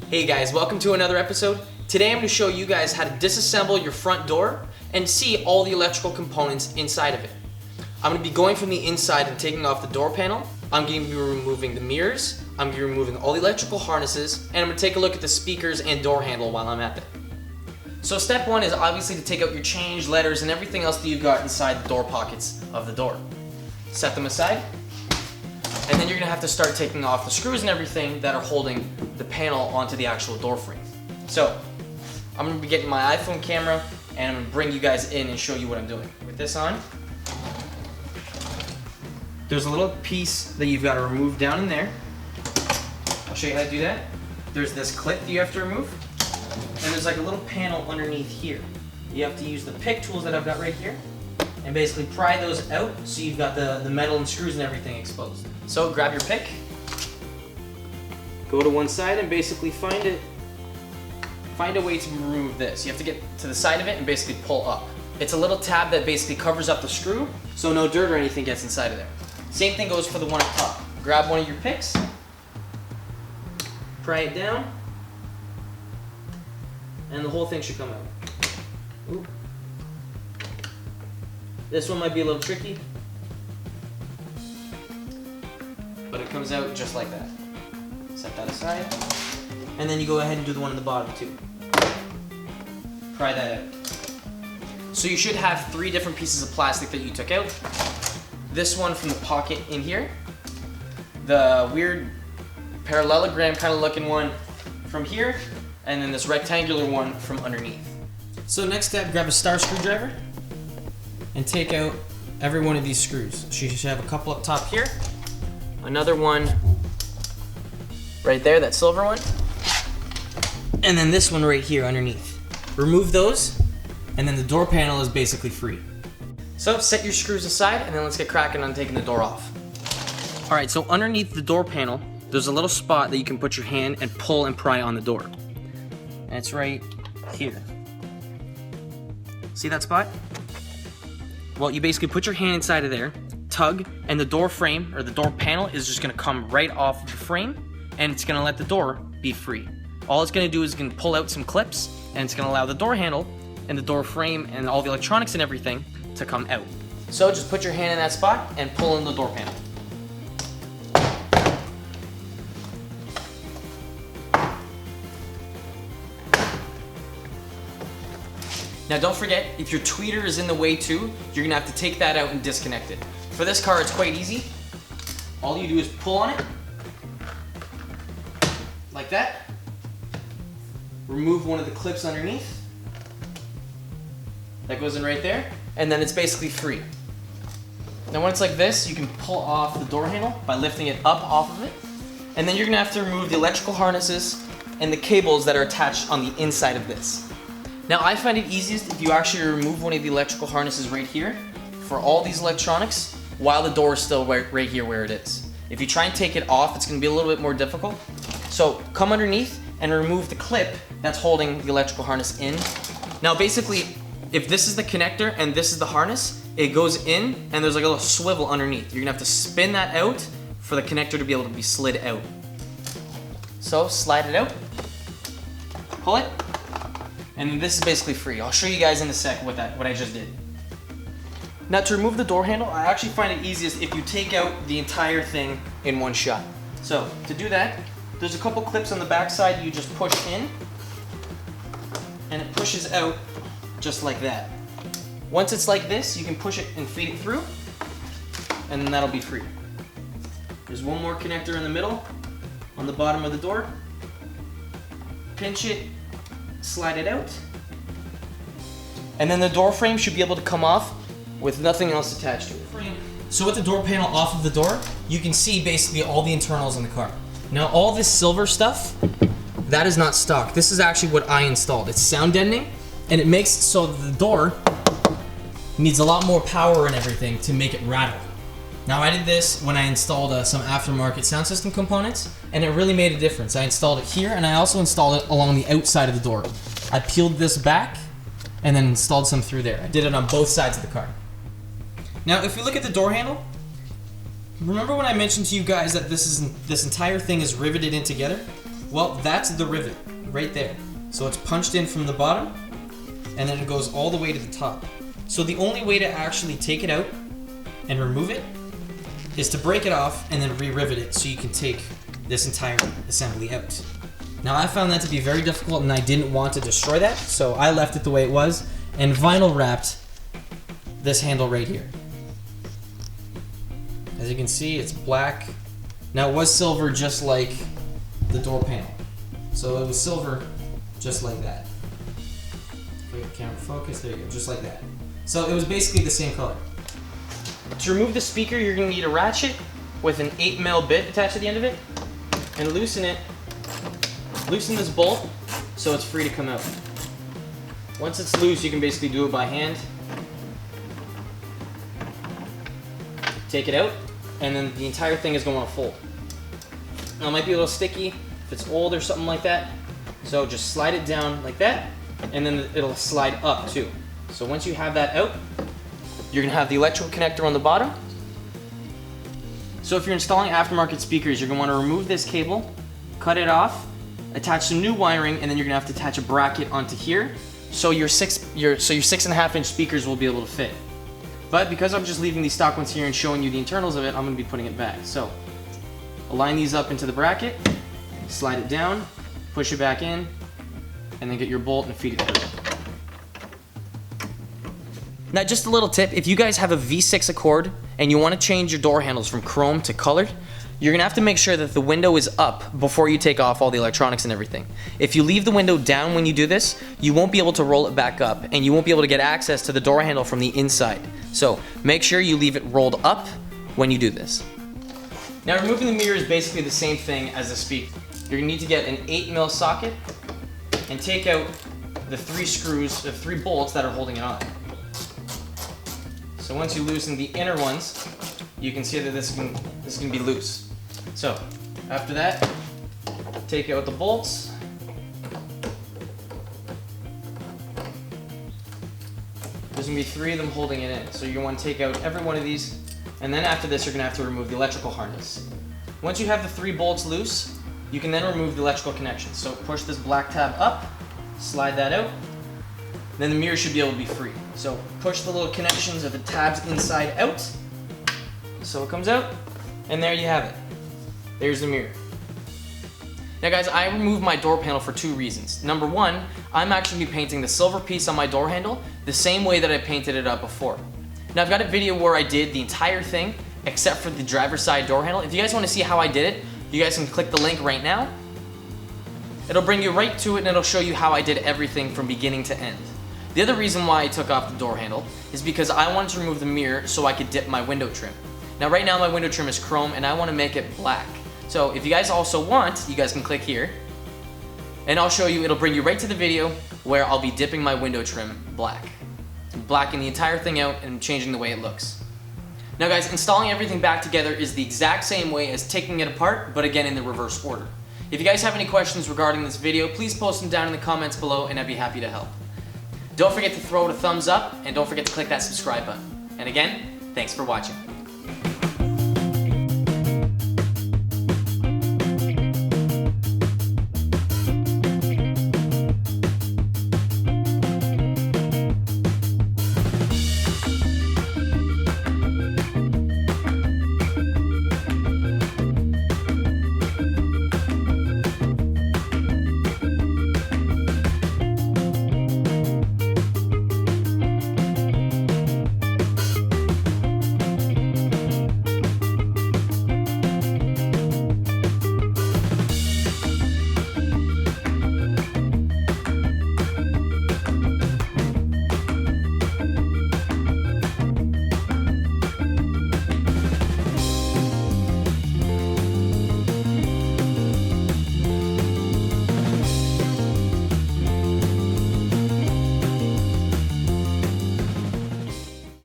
Hey guys, welcome to another episode. Today I'm going to show you guys how to disassemble your front door and see all the electrical components inside of it. I'm going to be going from the inside and taking off the door panel. I'm going to be removing the mirrors. I'm going to be removing all the electrical harnesses, and I'm going to take a look at the speakers and door handle while I'm at it. So step one is obviously to take out your change, letters, and everything else that you've got inside the door pockets of the door. Set them aside. And then you're gonna have to start taking off the screws and everything that are holding the panel onto the actual door frame. So, I'm gonna be getting my iPhone camera and I'm gonna bring you guys in and show you what I'm doing. With this on, there's a little piece that you've gotta remove down in there. I'll show you how to do that. There's this clip that you have to remove. And there's like a little panel underneath here. You have to use the pick tools that I've got right here and basically pry those out so you've got the metal and screws and everything exposed. So grab your pick, go to one side and basically find a way to remove this. You have to get to the side of it and basically pull up. It's a little tab that basically covers up the screw so no dirt or anything gets inside of there. Same thing goes for the one up top. Grab one of your picks, pry it down, and the whole thing should come out. Ooh. This one might be a little tricky, but it comes out just like that. Set that aside. And then you go ahead and do the one on the bottom too. Pry that out. So you should have 3 different pieces of plastic that you took out. This one from the pocket in here. The weird parallelogram kind of looking one from here. And then this rectangular one from underneath. So next step, grab a star screwdriver and take out every one of these screws. So you should have a couple up top here. Another one right there, that silver one. And then this one right here underneath. Remove those, and then the door panel is basically free. So set your screws aside, and then let's get cracking on taking the door off. All right, so underneath the door panel, there's a little spot that you can put your hand and pull and pry on the door. And it's right here. See that spot? Well, you basically put your hand inside of there, tug, and the door frame, or the door panel, is just gonna come right off of the frame, and it's gonna let the door be free. All it's gonna do is gonna pull out some clips, and it's gonna allow the door handle, and the door frame, and all the electronics and everything to come out. So just put your hand in that spot, and pull in the door panel. Now don't forget, if your tweeter is in the way too, you're gonna have to take that out and disconnect it. For this car, it's quite easy. All you do is pull on it, like that. Remove one of the clips underneath. That goes in right there, and then it's basically free. Now when it's like this, you can pull off the door handle by lifting it up off of it, and then you're gonna have to remove the electrical harnesses and the cables that are attached on the inside of this. Now I find it easiest if you actually remove one of the electrical harnesses right here for all these electronics while the door is still right here where it is. If you try and take it off, it's going to be a little bit more difficult. So come underneath and remove the clip that's holding the electrical harness in. Now basically, if this is the connector and this is the harness, it goes in and there's like a little swivel underneath. You're going to have to spin that out for the connector to be able to be slid out. So slide it out, pull it. And this is basically free. I'll show you guys in a sec what I just did. Now to remove the door handle, I actually find it easiest if you take out the entire thing in one shot. So to do that, there's a couple clips on the back side you just push in, and it pushes out just like that. Once it's like this, you can push it and feed it through, and then that'll be free. There's one more connector in the middle, on the bottom of the door. Pinch it, slide it out, and then the door frame should be able to come off with nothing else attached to it. So with the door panel off of the door, you can see basically all the internals in the car. Now all this silver stuff, that is not stock. This is actually what I installed. It's sound deadening, and it makes so that the door needs a lot more power and everything to make it rattle. Now I did this when I installed some aftermarket sound system components, and it really made a difference. I installed it here, and I also installed it along the outside of the door. I peeled this back, and then installed some through there. I did it on both sides of the car. Now if we look at the door handle, remember when I mentioned to you guys that this entire thing is riveted in together? Well, that's the rivet right there. So it's punched in from the bottom, and then it goes all the way to the top. So the only way to actually take it out and remove it is to break it off and then re-rivet it so you can take this entire assembly out. Now I found that to be very difficult and I didn't want to destroy that, so I left it the way it was and vinyl wrapped this handle right here. As you can see, it's black. Now it was silver just like the door panel. So it was silver just like that. If I camera focus, there you go, just like that. So it was basically the same color. To remove the speaker, you're going to need a ratchet with an 8mm bit attached to the end of it, and loosen it. Loosen this bolt so it's free to come out. Once it's loose, you can basically do it by hand. Take it out, and then the entire thing is going to fold. Now it might be a little sticky if it's old or something like that, so just slide it down like that, and then it'll slide up too. So once you have that out, you're going to have the electrical connector on the bottom. So if you're installing aftermarket speakers, you're going to want to remove this cable, cut it off, attach some new wiring, and then you're going to have to attach a bracket onto here so your 6.5 inch speakers will be able to fit. But because I'm just leaving these stock ones here and showing you the internals of it, I'm going to be putting it back. So align these up into the bracket, slide it down, push it back in, and then get your bolt and feed it through. Now just a little tip, if you guys have a V6 Accord and you want to change your door handles from chrome to colored, you're going to have to make sure that the window is up before you take off all the electronics and everything. If you leave the window down when you do this, you won't be able to roll it back up and you won't be able to get access to the door handle from the inside. So make sure you leave it rolled up when you do this. Now removing the mirror is basically the same thing as the speaker. You're going to need to get an 8mm socket and take out the 3 bolts that are holding it on. So once you loosen the inner ones, you can see that this can be loose. So after that, take out the bolts. There's going to be 3 of them holding it in. So you're going to want to take out every one of these, and then after this you're going to have to remove the electrical harness. Once you have the 3 bolts loose, you can then remove the electrical connections. So push this black tab up, slide that out, then the mirror should be able to be free. So push the little connections of the tabs inside out, so it comes out, and there you have it. There's the mirror. Now guys, I removed my door panel for 2 reasons. Number 1, I'm actually going to be painting the silver piece on my door handle the same way that I painted it up before. Now I've got a video where I did the entire thing except for the driver's side door handle. If you guys want to see how I did it, you guys can click the link right now. It'll bring you right to it and it'll show you how I did everything from beginning to end. The other reason why I took off the door handle is because I wanted to remove the mirror so I could dip my window trim. Now right now my window trim is chrome and I want to make it black. So if you guys also want, you guys can click here and I'll show you, it'll bring you right to the video where I'll be dipping my window trim black. Blacking the entire thing out and changing the way it looks. Now guys, installing everything back together is the exact same way as taking it apart, but again in the reverse order. If you guys have any questions regarding this video, please post them down in the comments below and I'd be happy to help. Don't forget to throw it a thumbs up and don't forget to click that subscribe button. And again, thanks for watching.